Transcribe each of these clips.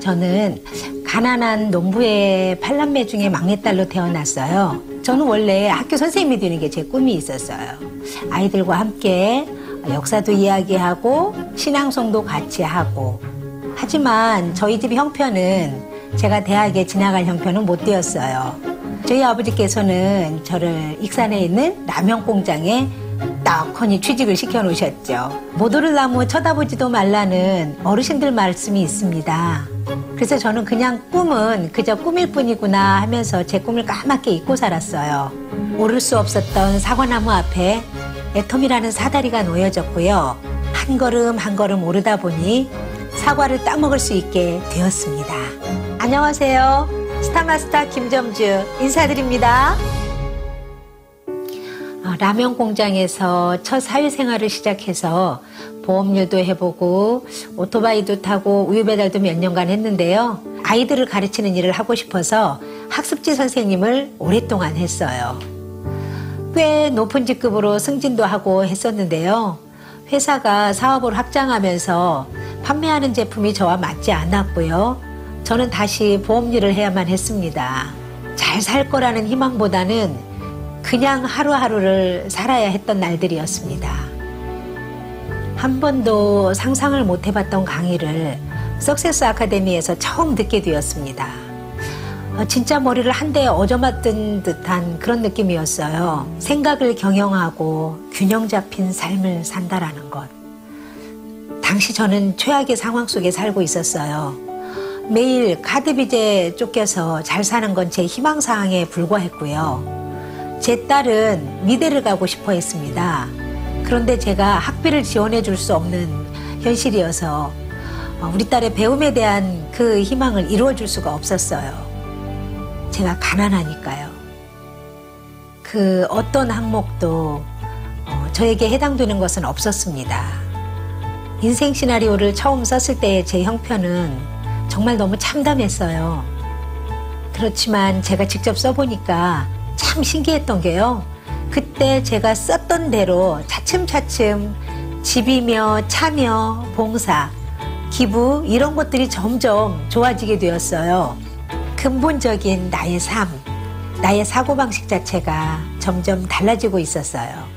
저는 가난한 농부의 8남매 중에 막내딸로 태어났어요. 저는 원래 학교 선생님이 되는 게 제 꿈이 있었어요. 아이들과 함께 역사도 이야기하고 신앙송도 같이 하고. 하지만 저희 집 형편은 제가 대학에 진학할 형편은 못 되었어요. 저희 아버지께서는 저를 익산에 있는 라면 공장에 떡하니 취직을 시켜놓으셨죠. 못 오를 나무 쳐다보지도 말라는 어르신들 말씀이 있습니다. 그래서 저는 그냥 꿈은 그저 꿈일 뿐이구나 하면서 제 꿈을 까맣게 잊고 살았어요. 오를 수 없었던 사과나무 앞에 애톰이라는 사다리가 놓여졌고요. 한 걸음 한 걸음 오르다 보니 사과를 따먹을 수 있게 되었습니다. 안녕하세요. 스타마스터 김점주 인사드립니다. 라면 공장에서 첫 사회생활을 시작해서 보험료도 해보고 오토바이도 타고 우유 배달도 몇 년간 했는데요. 아이들을 가르치는 일을 하고 싶어서 학습지 선생님을 오랫동안 했어요. 꽤 높은 직급으로 승진도 하고 했었는데요. 회사가 사업을 확장하면서 판매하는 제품이 저와 맞지 않았고요. 저는 다시 보험 일을 해야만 했습니다. 잘 살 거라는 희망보다는 그냥 하루하루를 살아야 했던 날들이었습니다. 한 번도 상상을 못 해봤던 강의를 석세스 아카데미에서 처음 듣게 되었습니다. 진짜 머리를 한 대에 얻어맞은 듯한 그런 느낌이었어요. 생각을 경영하고 균형 잡힌 삶을 산다라는 것. 당시 저는 최악의 상황 속에 살고 있었어요. 매일 카드 빚에 쫓겨서 잘 사는 건 제 희망사항에 불과했고요. 제 딸은 미대를 가고 싶어 했습니다. 그런데 제가 학비를 지원해 줄 수 없는 현실이어서 우리 딸의 배움에 대한 그 희망을 이루어 줄 수가 없었어요. 제가 가난하니까요. 그 어떤 항목도 저에게 해당되는 것은 없었습니다. 인생 시나리오를 처음 썼을 때의 제 형편은 정말 너무 참담했어요. 그렇지만 제가 직접 써보니까 참 신기했던 게요. 그때 제가 썼던 대로 차츰차츰 집이며 차며 봉사, 기부 이런 것들이 점점 좋아지게 되었어요. 근본적인 나의 삶, 나의 사고방식 자체가 점점 달라지고 있었어요.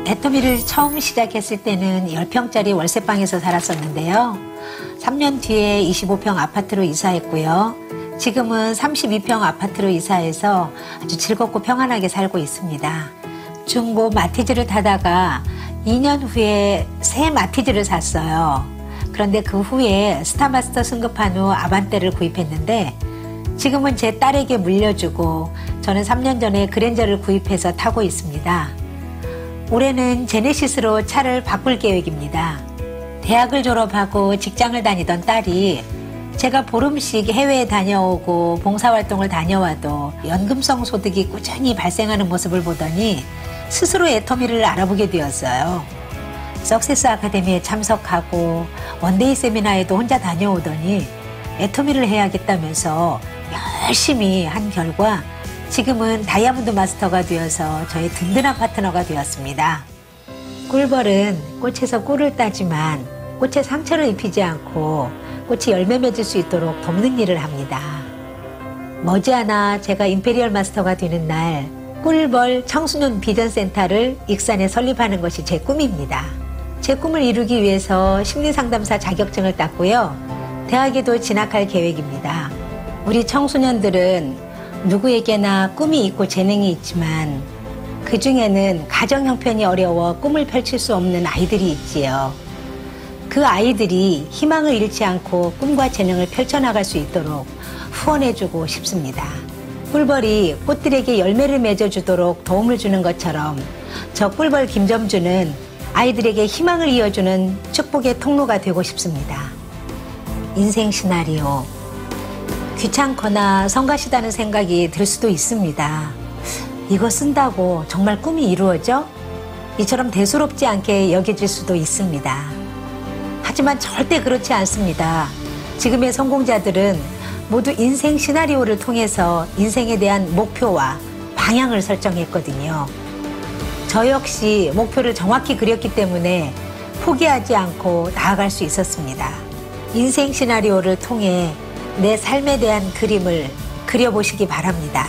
애터미를 처음 시작했을 때는 10평짜리 월세방에서 살았었는데요. 3년 뒤에 25평 아파트로 이사했고요. 지금은 32평 아파트로 이사해서 아주 즐겁고 평안하게 살고 있습니다. 중고 마티즈를 타다가 2년 후에 새 마티즈를 샀어요. 그런데 그 후에 스타마스터 승급한 후 아반떼를 구입했는데 지금은 제 딸에게 물려주고 저는 3년 전에 그랜저를 구입해서 타고 있습니다. 올해는 제네시스로 차를 바꿀 계획입니다. 대학을 졸업하고 직장을 다니던 딸이 제가 보름씩 해외에 다녀오고 봉사활동을 다녀와도 연금성 소득이 꾸준히 발생하는 모습을 보더니 스스로 애터미를 알아보게 되었어요. 석세스 아카데미에 참석하고 원데이 세미나에도 혼자 다녀오더니 애터미를 해야겠다면서 열심히 한 결과 지금은 다이아몬드 마스터가 되어서 저의 든든한 파트너가 되었습니다. 꿀벌은 꽃에서 꿀을 따지만 꽃에 상처를 입히지 않고 꽃이 열매 맺을 수 있도록 돕는 일을 합니다. 머지않아 제가 임페리얼 마스터가 되는 날 꿀벌 청소년 비전센터를 익산에 설립하는 것이 제 꿈입니다. 제 꿈을 이루기 위해서 심리상담사 자격증을 땄고요. 대학에도 진학할 계획입니다. 우리 청소년들은 누구에게나 꿈이 있고 재능이 있지만 그 중에는 가정 형편이 어려워 꿈을 펼칠 수 없는 아이들이 있지요. 그 아이들이 희망을 잃지 않고 꿈과 재능을 펼쳐나갈 수 있도록 후원해주고 싶습니다. 꿀벌이 꽃들에게 열매를 맺어주도록 도움을 주는 것처럼 저 꿀벌 김점주는 아이들에게 희망을 이어주는 축복의 통로가 되고 싶습니다. 인생 시나리오. 귀찮거나 성가시다는 생각이 들 수도 있습니다. 이거 쓴다고 정말 꿈이 이루어져? 이처럼 대수롭지 않게 여겨질 수도 있습니다. 하지만 절대 그렇지 않습니다. 지금의 성공자들은 모두 인생 시나리오를 통해서 인생에 대한 목표와 방향을 설정했거든요. 저 역시 목표를 정확히 그렸기 때문에 포기하지 않고 나아갈 수 있었습니다. 인생 시나리오를 통해 내 삶에 대한 그림을 그려보시기 바랍니다.